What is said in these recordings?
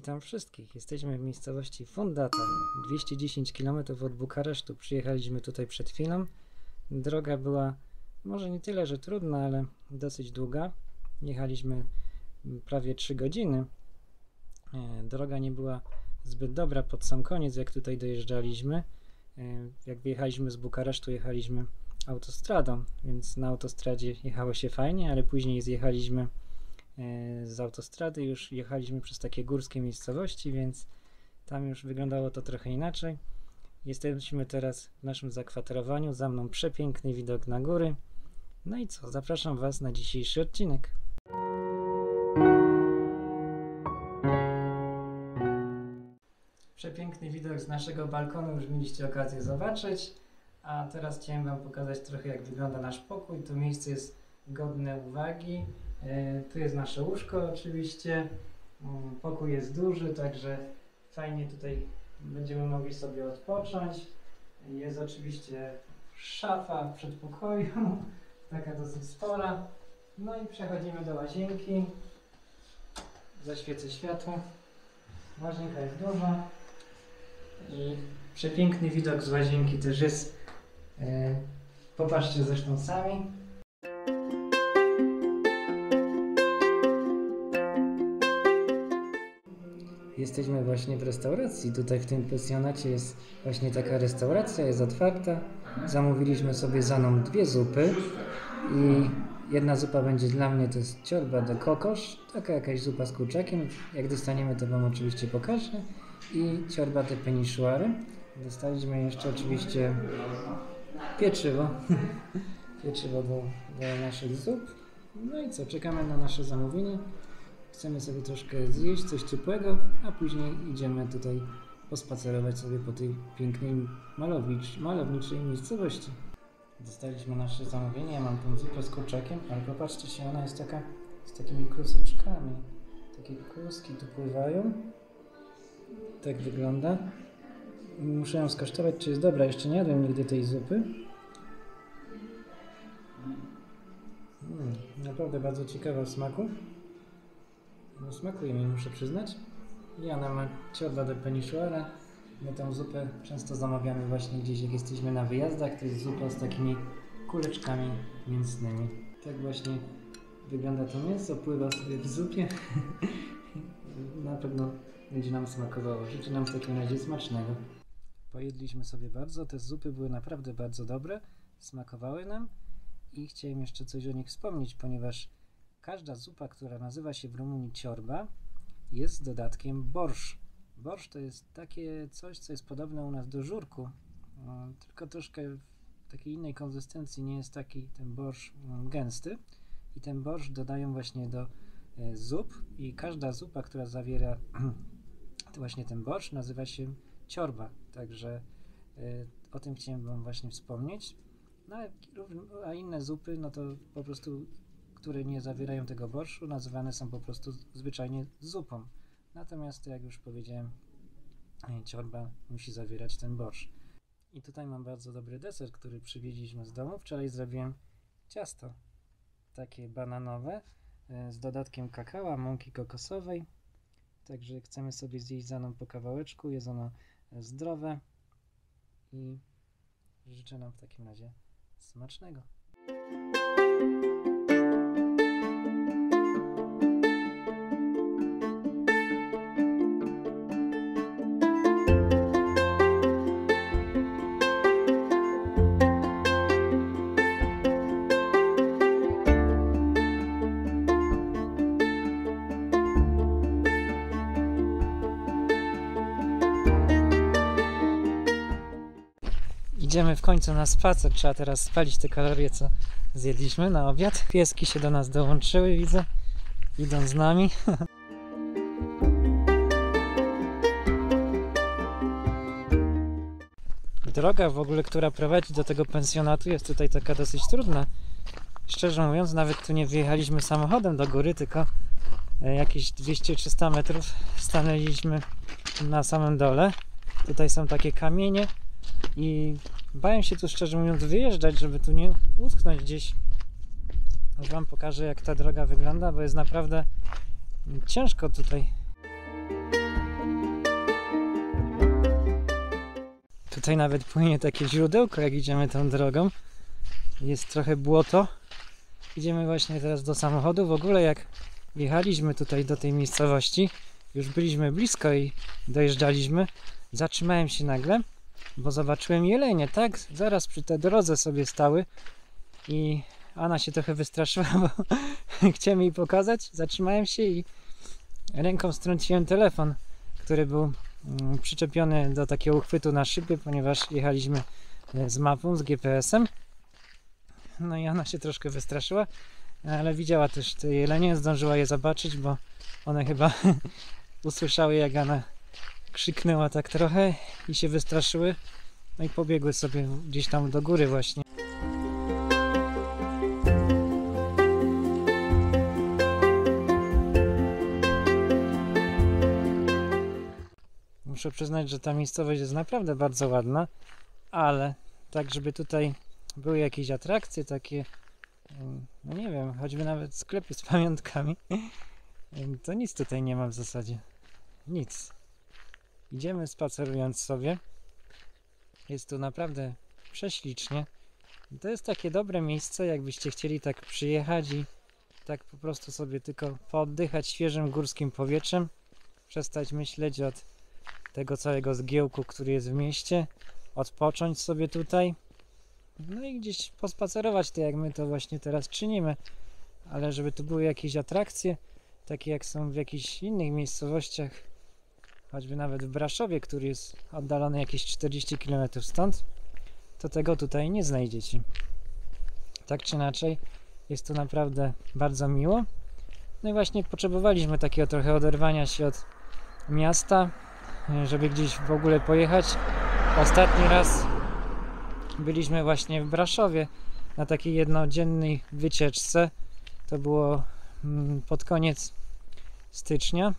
Witam wszystkich. Jesteśmy w miejscowości Fundata, 210 km od Bukaresztu. Przyjechaliśmy tutaj przed chwilą. Droga była może nie tyle, że trudna, ale dosyć długa. Jechaliśmy prawie 3 godziny. Droga nie była zbyt dobra pod sam koniec, jak tutaj dojeżdżaliśmy. Jak wyjechaliśmy z Bukaresztu, jechaliśmy autostradą, więc na autostradzie jechało się fajnie, ale później zjechaliśmy z autostrady, już jechaliśmy przez takie górskie miejscowości, więc tam już wyglądało to trochę inaczej. Jesteśmy teraz w naszym zakwaterowaniu, za mną przepiękny widok na góry. No i co, zapraszam Was na dzisiejszy odcinek. Przepiękny widok z naszego balkonu już mieliście okazję zobaczyć, a teraz chciałem Wam pokazać trochę, jak wygląda nasz pokój. To miejsce jest godne uwagi. Tu jest nasze łóżko oczywiście. Pokój jest duży, także fajnie tutaj będziemy mogli sobie odpocząć. Jest oczywiście szafa w przedpokoju, taka dosyć spora. No i przechodzimy do łazienki. Zaświecę światło. Łazienka jest duża i przepiękny widok z łazienki też jest. Popatrzcie zresztą sami. Jesteśmy właśnie w restauracji. Tutaj w tym pensjonacie jest właśnie taka restauracja, jest otwarta. Zamówiliśmy sobie za mną 2 zupy i jedna zupa będzie dla mnie, to jest ciorba de kokosz, taka jakaś zupa z kurczakiem. Jak dostaniemy, to Wam oczywiście pokażę. I ciorba de penishwary. Dostaliśmy jeszcze oczywiście pieczywo. Pieczywo do naszych zup. No i co, czekamy na nasze zamówienie. Chcemy sobie troszkę zjeść, coś ciepłego, a później idziemy tutaj pospacerować sobie po tej pięknej, malowniczej miejscowości. Dostaliśmy nasze zamówienie, ja mam tą zupę z kurczakiem, ale popatrzcie się, ona jest taka z takimi kluseczkami. Takie kluski tu pływają. Tak wygląda. Muszę ją skosztować, czy jest dobra. Jeszcze nie jadłem nigdy tej zupy. Naprawdę bardzo ciekawa w smaku. No, smakuje mi, muszę przyznać. I ona ma ciorba de penishwara. My tą zupę często zamawiamy właśnie gdzieś, jak jesteśmy na wyjazdach. To jest zupa z takimi kuleczkami mięsnymi. Tak właśnie wygląda to mięso, pływa sobie w zupie. Na pewno będzie nam smakowało. Życzę nam w takim razie smacznego. Pojedliśmy sobie bardzo, te zupy były naprawdę bardzo dobre, smakowały nam i chciałem jeszcze coś o nich wspomnieć, ponieważ każda zupa, która nazywa się w Rumunii ciorba, jest z dodatkiem borsz. Borsz to jest takie coś, co jest podobne u nas do żurku, tylko troszkę w takiej innej konsystencji, nie jest taki ten borsz gęsty. I ten borsz dodają właśnie do zup i każda zupa, która zawiera właśnie ten borsz, nazywa się ciorba. Także o tym chciałem Wam właśnie wspomnieć. No, a inne zupy, no to po prostu, które nie zawierają tego borszu, nazywane są po prostu zwyczajnie zupą. Natomiast, jak już powiedziałem, ciorba musi zawierać ten borsz. I tutaj mam bardzo dobry deser, który przywieźliśmy z domu. Wczoraj zrobiłem ciasto takie bananowe z dodatkiem kakao, mąki kokosowej. Także chcemy sobie zjeść za mną po kawałeczku. Jest ono zdrowe i życzę nam w takim razie smacznego. Idziemy w końcu na spacer, trzeba teraz spalić te kalorie, co zjedliśmy na obiad. Pieski się do nas dołączyły, widzę, idą z nami. Droga w ogóle, która prowadzi do tego pensjonatu, jest tutaj taka dosyć trudna. Szczerze mówiąc, nawet tu nie wyjechaliśmy samochodem do góry, tylko jakieś 200-300 metrów stanęliśmy na samym dole. Tutaj są takie kamienie i bałem się tu, szczerze mówiąc, wyjeżdżać, żeby tu nie utknąć gdzieś. Już Wam pokażę, jak ta droga wygląda, bo jest naprawdę ciężko tutaj. Tutaj nawet płynie takie źródełko, jak idziemy tą drogą. Jest trochę błoto. Idziemy właśnie teraz do samochodu. W ogóle jak wjechaliśmy tutaj do tej miejscowości, już byliśmy blisko i dojeżdżaliśmy, zatrzymałem się nagle, bo zobaczyłem jelenie, tak? Zaraz przy tej drodze sobie stały i Anna się trochę wystraszyła, bo chciałem jej pokazać. Zatrzymałem się i ręką strąciłem telefon, który był przyczepiony do takiego uchwytu na szybie, ponieważ jechaliśmy z mapą, z GPS-em. No i ona się troszkę wystraszyła, ale widziała też te jelenie, zdążyła je zobaczyć, bo one chyba usłyszały, jak Anna krzyknęła tak trochę i się wystraszyły. No i pobiegły sobie gdzieś tam do góry właśnie. Muszę przyznać, że ta miejscowość jest naprawdę bardzo ładna, ale tak, żeby tutaj były jakieś atrakcje takie, no nie wiem, choćby nawet sklepy z pamiątkami, to nic tutaj nie ma w zasadzie. Nic. Idziemy spacerując sobie. Jest tu naprawdę prześlicznie. To jest takie dobre miejsce, jakbyście chcieli tak przyjechać i tak po prostu sobie tylko pooddychać świeżym górskim powietrzem, przestać myśleć od tego całego zgiełku, który jest w mieście, odpocząć sobie tutaj, no i gdzieś pospacerować, tak jak my to właśnie teraz czynimy, ale żeby tu były jakieś atrakcje, takie jak są w jakichś innych miejscowościach, choćby nawet w Braszowie, który jest oddalony jakieś 40 km stąd, to tego tutaj nie znajdziecie. Tak czy inaczej, jest tu naprawdę bardzo miło. No i właśnie potrzebowaliśmy takiego trochę oderwania się od miasta, żeby gdzieś w ogóle pojechać. Ostatni raz byliśmy właśnie w Braszowie na takiej jednodziennej wycieczce. To było pod koniec stycznia.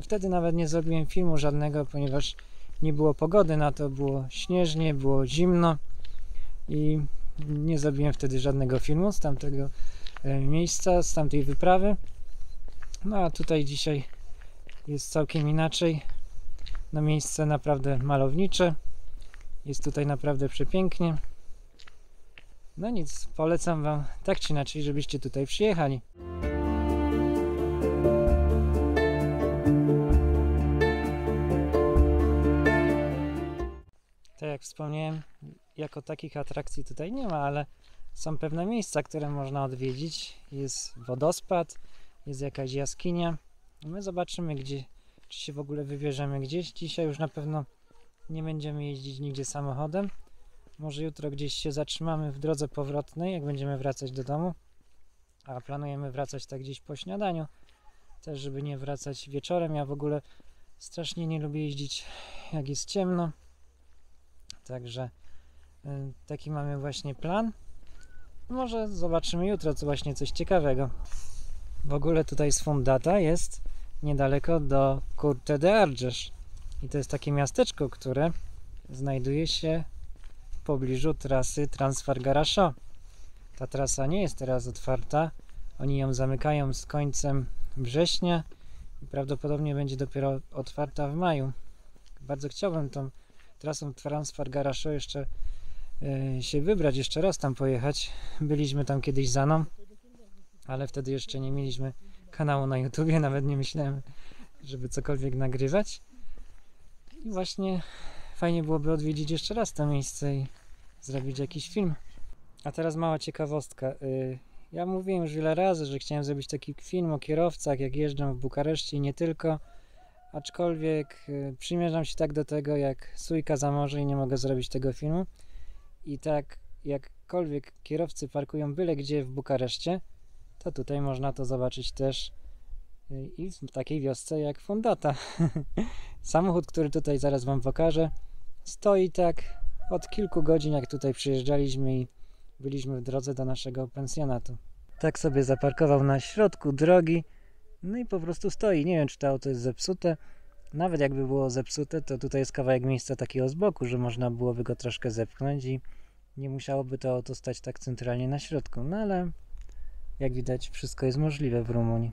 Wtedy nawet nie zrobiłem filmu żadnego, ponieważ nie było pogody na to, było śnieżnie, było zimno i nie zrobiłem wtedy żadnego filmu z tamtego miejsca, z tamtej wyprawy. No a tutaj dzisiaj jest całkiem inaczej. No miejsce naprawdę malownicze. Jest tutaj naprawdę przepięknie. No nic, polecam Wam tak czy inaczej, żebyście tutaj przyjechali. Tak jak wspomniałem, jako takich atrakcji tutaj nie ma, ale są pewne miejsca, które można odwiedzić. Jest wodospad, jest jakaś jaskinia. My zobaczymy, gdzie, czy się w ogóle wybierzemy gdzieś. Dzisiaj już na pewno nie będziemy jeździć nigdzie samochodem. Może jutro gdzieś się zatrzymamy w drodze powrotnej, jak będziemy wracać do domu. A planujemy wracać tak gdzieś po śniadaniu. Też, żeby nie wracać wieczorem. Ja w ogóle strasznie nie lubię jeździć, jak jest ciemno. Także taki mamy właśnie plan. Może zobaczymy jutro właśnie coś ciekawego. W ogóle tutaj z Fundata jest niedaleko do Curte de Arges. I to jest takie miasteczko, które znajduje się w pobliżu trasy Trans-Fargara-Chaux. Ta trasa nie jest teraz otwarta. Oni ją zamykają z końcem września i prawdopodobnie będzie dopiero otwarta w maju. Bardzo chciałbym tą trasą Trans-Fargara-Chaux jeszcze się wybrać, jeszcze raz tam pojechać. Byliśmy tam kiedyś z Aną, ale wtedy jeszcze nie mieliśmy kanału na YouTubie, nawet nie myślałem, żeby cokolwiek nagrywać. I właśnie fajnie byłoby odwiedzić jeszcze raz to miejsce i zrobić jakiś film. A teraz mała ciekawostka. Ja mówiłem już wiele razy, że chciałem zrobić taki film o kierowcach, jak jeżdżą w Bukareszcie i nie tylko. Aczkolwiek przymierzam się tak do tego, jak sójka za morze i nie mogę zrobić tego filmu. I tak jakkolwiek kierowcy parkują byle gdzie w Bukareszcie, to tutaj można to zobaczyć też i w takiej wiosce jak Fundata. Samochód, który tutaj zaraz Wam pokażę, stoi tak od kilku godzin, jak tutaj przyjeżdżaliśmy i byliśmy w drodze do naszego pensjonatu. Tak sobie zaparkował na środku drogi, no i po prostu stoi. Nie wiem, czy to auto jest zepsute. Nawet jakby było zepsute, to tutaj jest kawałek miejsca takiego z boku, że można byłoby go troszkę zepchnąć i nie musiałoby to auto stać tak centralnie na środku. No ale jak widać, wszystko jest możliwe w Rumunii.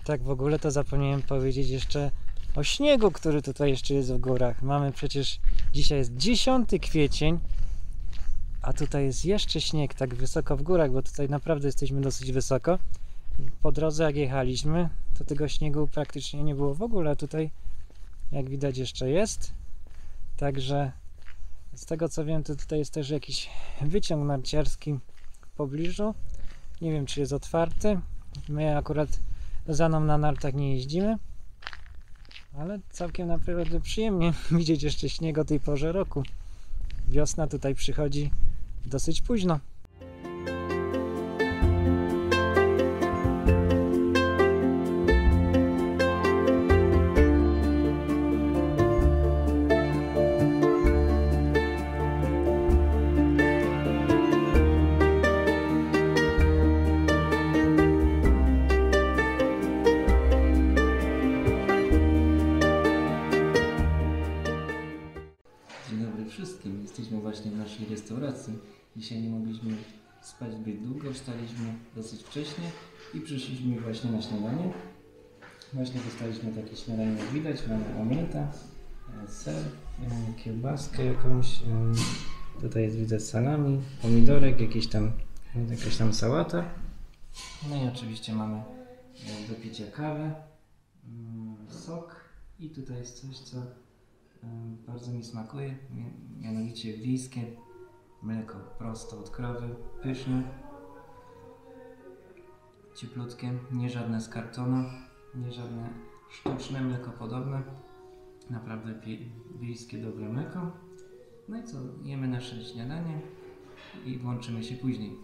Tak w ogóle to zapomniałem powiedzieć jeszcze o śniegu, który tutaj jeszcze jest w górach. Mamy przecież, dzisiaj jest 10 kwiecień, a tutaj jest jeszcze śnieg tak wysoko w górach, bo tutaj naprawdę jesteśmy dosyć wysoko. Po drodze jak jechaliśmy, to tego śniegu praktycznie nie było w ogóle, a tutaj jak widać jeszcze jest. Także z tego co wiem, to tutaj jest też jakiś wyciąg narciarski w pobliżu. Nie wiem, czy jest otwarty. My akurat za mną na nartach nie jeździmy, ale całkiem naprawdę przyjemnie widzieć jeszcze śnieg o tej porze roku. Wiosna tutaj przychodzi dosyć późno. Dzień dobry wszystkim. Jesteśmy właśnie w naszej restauracji. Dzisiaj nie mogliśmy spać zbyt długo, wstaliśmy dosyć wcześnie i przyszliśmy właśnie na śniadanie. Właśnie dostaliśmy takie śniadanie, jak widać. Mamy omleta, ser, kiełbaskę jakąś. Tutaj jest, widzę, salami, pomidorek, jakaś tam sałata. No i oczywiście mamy do picia kawę, sok i tutaj jest coś, co bardzo mi smakuje, mianowicie wiejskie mleko prosto od krowy, pyszne, cieplutkie, nie żadne z kartonu, nie żadne sztuczne mleko podobne, naprawdę wiejskie dobre mleko. No i co, jemy nasze śniadanie i włączymy się później.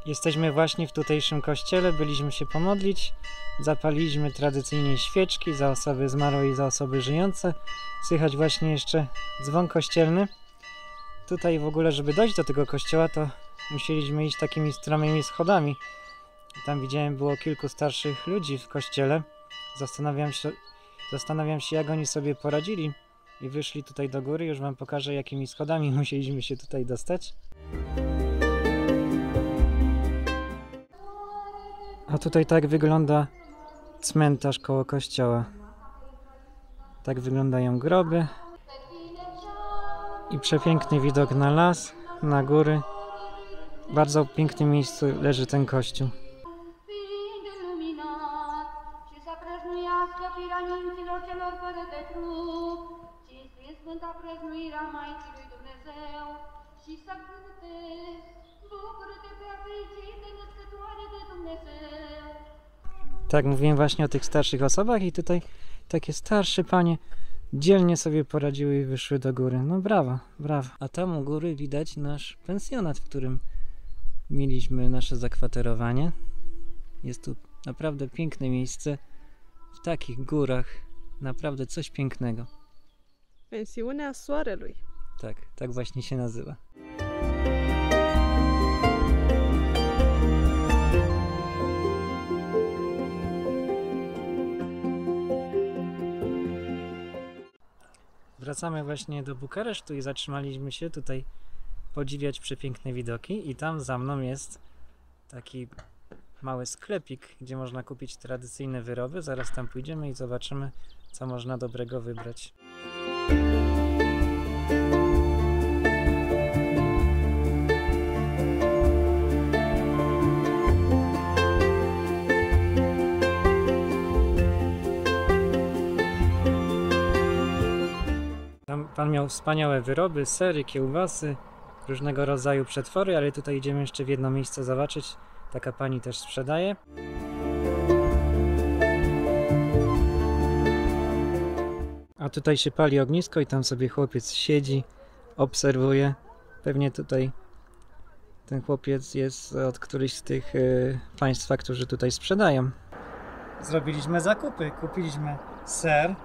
Jesteśmy właśnie w tutejszym kościele, byliśmy się pomodlić, zapaliliśmy tradycyjnie świeczki za osoby zmarłe i za osoby żyjące. Słychać właśnie jeszcze dzwon kościelny. Tutaj w ogóle, żeby dojść do tego kościoła, to musieliśmy iść takimi stromymi schodami. Tam widziałem, było kilku starszych ludzi w kościele. Zastanawiam się, jak oni sobie poradzili i wyszli tutaj do góry. Już wam pokażę, jakimi schodami musieliśmy się tutaj dostać. A tutaj tak wygląda cmentarz koło kościoła. Tak wyglądają groby. I przepiękny widok na las, na góry. W bardzo pięknym miejscu leży ten kościół. Tak, mówiłem właśnie o tych starszych osobach i tutaj takie starsze panie dzielnie sobie poradziły i wyszły do góry. No brawo, brawo. A tam u góry widać nasz pensjonat, w którym mieliśmy nasze zakwaterowanie. Jest tu naprawdę piękne miejsce. W takich górach naprawdę coś pięknego. Pensiunea Soarelui. Tak, tak właśnie się nazywa. Wracamy właśnie do Bukaresztu i zatrzymaliśmy się tutaj podziwiać przepiękne widoki i tam za mną jest taki mały sklepik, gdzie można kupić tradycyjne wyroby. Zaraz tam pójdziemy i zobaczymy, co można dobrego wybrać. Tam pan miał wspaniałe wyroby, sery, kiełbasy, różnego rodzaju przetwory, ale tutaj idziemy jeszcze w jedno miejsce zobaczyć. Taka pani też sprzedaje. A tutaj się pali ognisko i tam sobie chłopiec siedzi, obserwuje. Pewnie tutaj ten chłopiec jest od którychś z tych państwa, którzy tutaj sprzedają. Zrobiliśmy zakupy. Kupiliśmy ser,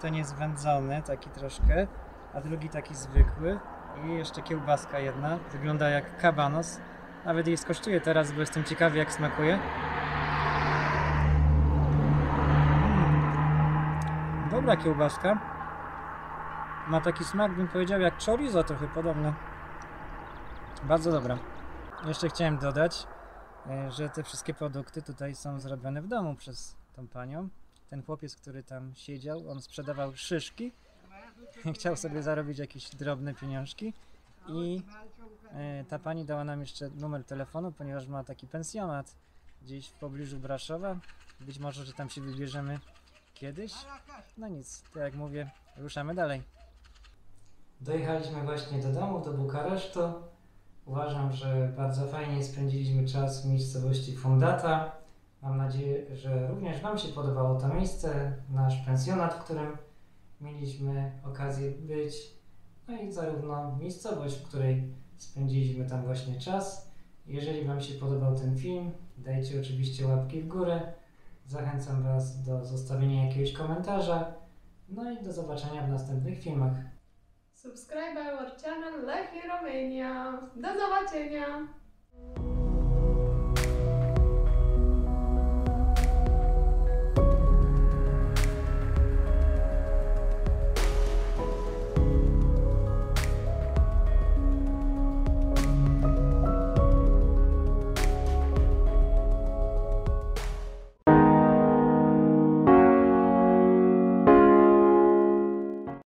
ten jest wędzony, taki troszkę, a drugi taki zwykły I jeszcze kiełbaska jedna. Wygląda jak kabanos. Nawet jej skosztuję teraz, bo jestem ciekawy, jak smakuje. Dobra kiełbaska. Ma taki smak, bym powiedział, jak chorizo, trochę podobne. Bardzo dobra. Jeszcze chciałem dodać, że te wszystkie produkty tutaj są zrobione w domu przez tą panią. Ten chłopiec, który tam siedział, on sprzedawał szyszki. Chciał sobie zarobić jakieś drobne pieniążki. I ta pani dała nam jeszcze numer telefonu, ponieważ ma taki pensjonat gdzieś w pobliżu Braszowa. Być może, że tam się wybierzemy kiedyś. No nic, to jak mówię, ruszamy dalej. Dojechaliśmy właśnie do domu, do Bukaresztu. Uważam, że bardzo fajnie spędziliśmy czas w miejscowości Fundata. Mam nadzieję, że również Wam się podobało to miejsce, nasz pensjonat, w którym mieliśmy okazję być. No i zarówno miejscowość, w której spędziliśmy tam właśnie czas. Jeżeli Wam się podobał ten film, dajcie oczywiście łapki w górę. Zachęcam Was do zostawienia jakiegoś komentarza. No i do zobaczenia w następnych filmach. Subscribe our channel Lechii Romania. Do zobaczenia!